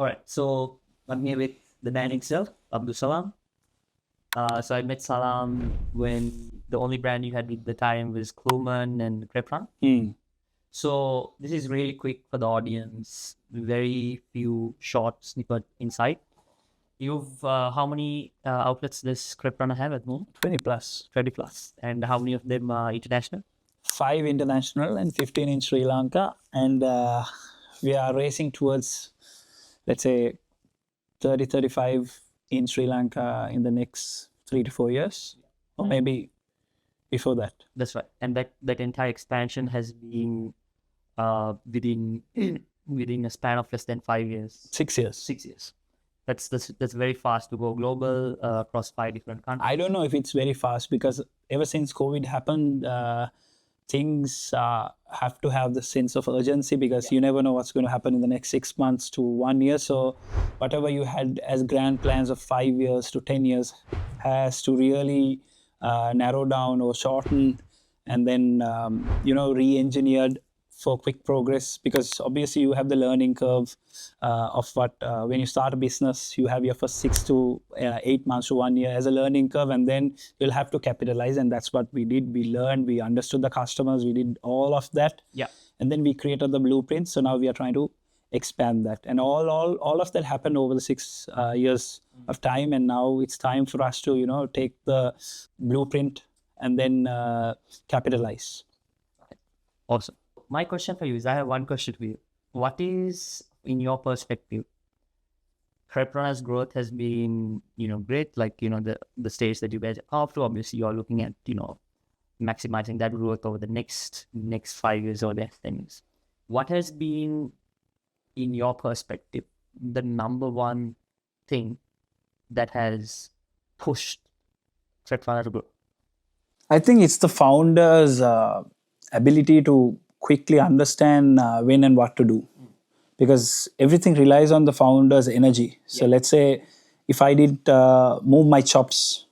All right, so I'm here with the man himself, Abdus Salaam. So I met Salam when the only brand you had at the time was Kluman and Crepe Runner. Hmm. So this is really quick for the audience, very few short snippet insight. You've how many outlets does Crepe Runner have at the moment? 20 plus. 20 plus. And how many of them are international? 5 international and 15 in Sri Lanka. And we are racing towards, let's say, 30, 35 in Sri Lanka in the next 3 to 4 years, or maybe before that. That's right. And that entire expansion has been within within a span of less than 5 years. 6 years. 6 years. That's very fast to go global across 5 different countries. I don't know if it's very fast because ever since COVID happened, things have to have the sense of urgency because you never know what's going to happen in the next 6 months to 1 year. So whatever you had as grand plans of 5 years to 10 years has to really narrow down or shorten and then re-engineered for quick progress, because obviously you have the learning curve of what when you start a business you have your first 6 to 8 months to 1 year as a learning curve, and then you'll have to capitalize, and that's what we did. We learned, we understood the customers, we did all of that, and then we created the blueprint. So now we are trying to expand that, and all of that happened over the 6 years of time, and now it's time for us to take the blueprint and then capitalize. Awesome. My question for you is, I have one question for you. What is, in your perspective, Crepe Runner's growth has been, great, like, the stage that you guys are up to. Obviously, you're looking at, maximizing that growth over the next 5 years or less 10 years. What has been, in your perspective, the number one thing that has pushed Crepe Runner to grow? I think it's the founder's ability to quickly understand when and what to do, because everything relies on the founder's energy. So let's say if I did move my chops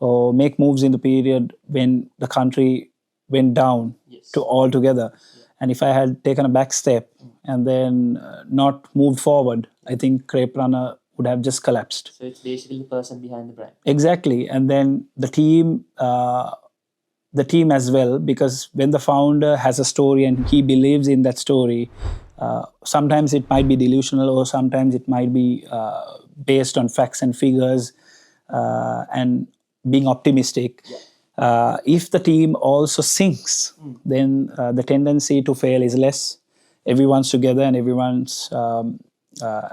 or make moves in the period when the country went down to all together, and if I had taken a back step and then not moved forward, I think Crepe Runner would have just collapsed. So it's basically the person behind the brand. Exactly. And then the team as well, because when the founder has a story and he believes in that story, sometimes it might be delusional or sometimes it might be based on facts and figures and being optimistic. If the team also sinks, then the tendency to fail is less. Everyone's together and everyone's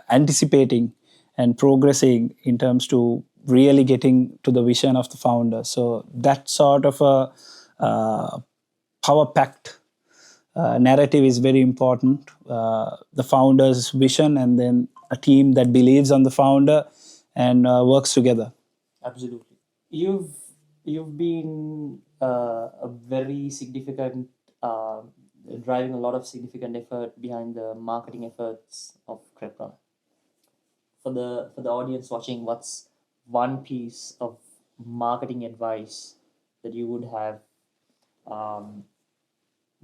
anticipating and progressing in terms to really getting to the vision of the founder. So that sort of a power-packed narrative is very important. The founder's vision and then a team that believes on the founder and works together. Absolutely. You've been a very significant, driving a lot of significant effort behind the marketing efforts of Crepe Runner. For the audience watching, what's one piece of marketing advice that you would have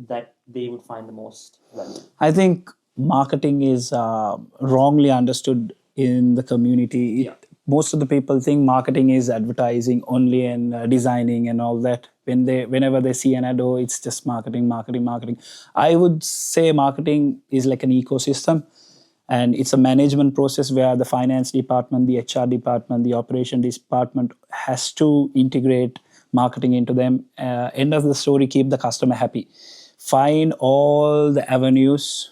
that they would find the most valuable? I think marketing is wrongly understood in the community. Most of the people think marketing is advertising only and designing and all that. Whenever they see an ad, oh, it's just marketing. I would say marketing is like an ecosystem, and it's a management process where the finance department, the HR department, the operation department has to integrate marketing into them. End of the story, keep the customer happy. Find all the avenues,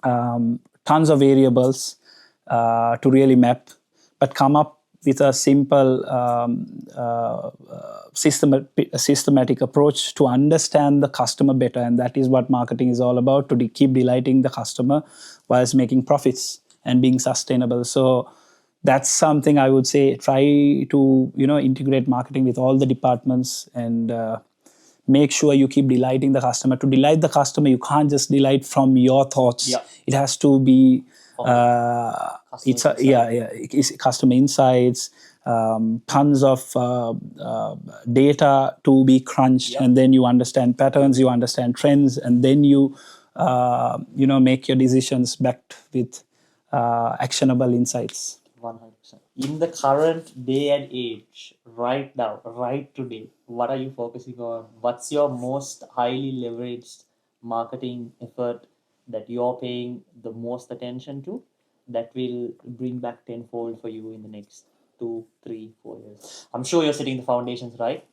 tons of variables to really map, but come up with a simple systematic approach to understand the customer better. And that is what marketing is all about, to keep delighting the customer whilst making profits and being sustainable. So that's something I would say, try to integrate marketing with all the departments and make sure you keep delighting the customer. To delight the customer, you can't just delight from your thoughts. It has to be it's customer insights, tons of data to be crunched, and then you understand patterns, you understand trends, and then you make your decisions backed with actionable insights. 100%. In the current day and age, right now, right today, what are you focusing on? What's your most highly leveraged marketing effort that you're paying the most attention to that will bring back tenfold for you in the next 2, 3, 4 years? I'm sure you're setting the foundations right.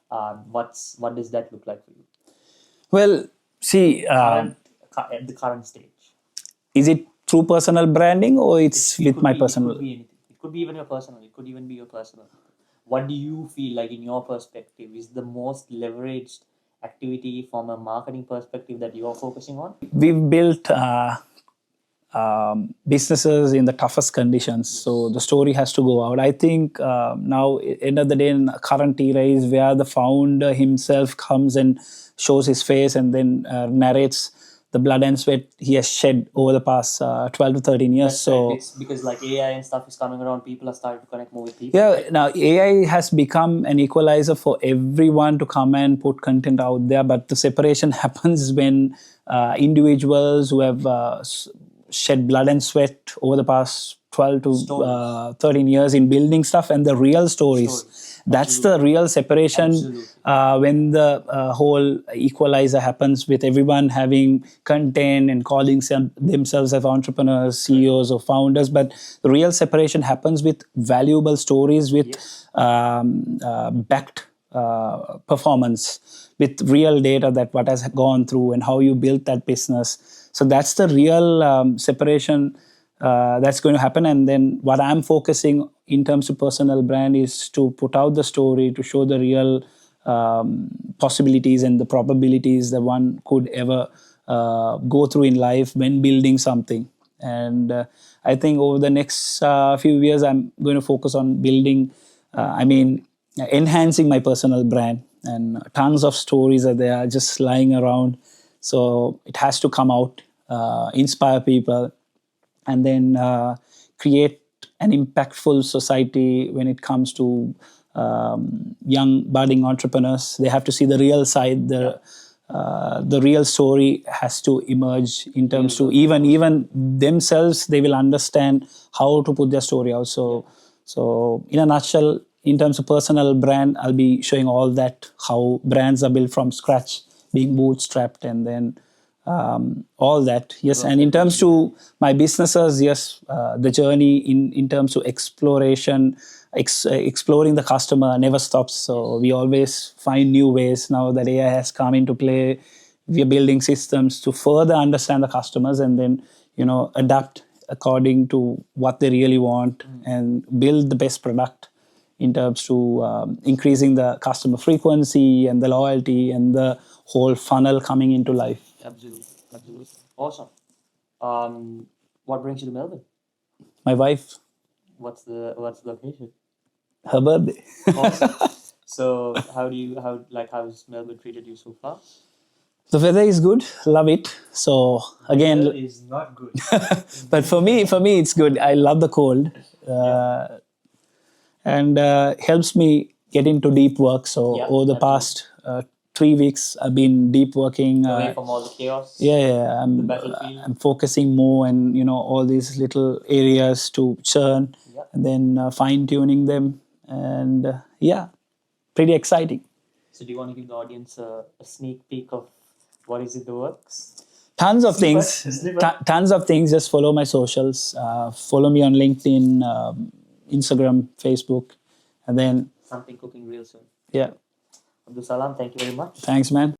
What does that look like for you? Well, see, At the current stage. is it through personal branding or it's It with could my be, personal? It could be anything. It could be even your personal. It could even be your personal. What do you feel like, in your perspective, is the most leveraged activity from a marketing perspective that you're focusing on? We've built businesses in the toughest conditions, so the story has to go out. I think now, end of the day, in current era is where the founder himself comes and shows his face and then narrates the blood and sweat he has shed over the past 12 to 13 years. That's So right. It's because like AI and stuff is coming around, people are starting to connect more with people. yeah, now AI has become an equalizer for everyone to come and put content out there, but the separation happens when individuals who have shed blood and sweat over the past 12 to 13 years in building stuff and the real stories. That's the real separation when the whole equalizer happens with everyone having content and calling themselves as entrepreneurs, CEOs, or founders. But the real separation happens with valuable stories with backed performance, with real data that what has gone through and how you built that business. So that's the real separation that's going to happen. And then what I'm focusing in terms of personal brand is to put out the story, to show the real possibilities and the probabilities that one could ever go through in life when building something. And I think over the next few years, I'm going to focus on building, enhancing my personal brand. And tons of stories are there just lying around. So it has to come out, inspire people, and then create an impactful society when it comes to young budding entrepreneurs. They have to see the real side. The real story has to emerge in terms to even themselves. They will understand how to put their story out. So in a nutshell, in terms of personal brand, I'll be showing all that, how brands are built from scratch, being bootstrapped, and then all that. Yes. And in terms to my businesses, yes, the journey in terms of exploration, exploring the customer never stops. So we always find new ways. Now that AI has come into play, we are building systems to further understand the customers and then adapt according to what they really want and build the best product in terms to increasing the customer frequency and the loyalty and the whole funnel coming into life. Absolutely. Awesome. What brings you to Melbourne? My wife. What's the location? Her birthday. Awesome. So how's Melbourne treated you so far? The weather is good. Love it. So again, Weather is not good. but for me, it's good. I love the cold, and helps me get into deep work. So over the past 3 weeks, I've been deep working. Away from all the chaos. Yeah. I'm focusing more and all these little areas to churn, and then fine tuning them, and pretty exciting. So do you want to give the audience a sneak peek of what is in the works? Tons of things. Tons of things. Just follow my socials. Follow me on LinkedIn, Instagram, Facebook, and then something cooking real soon. Yeah. Abdus Salaam, thank you very much. Thanks, man.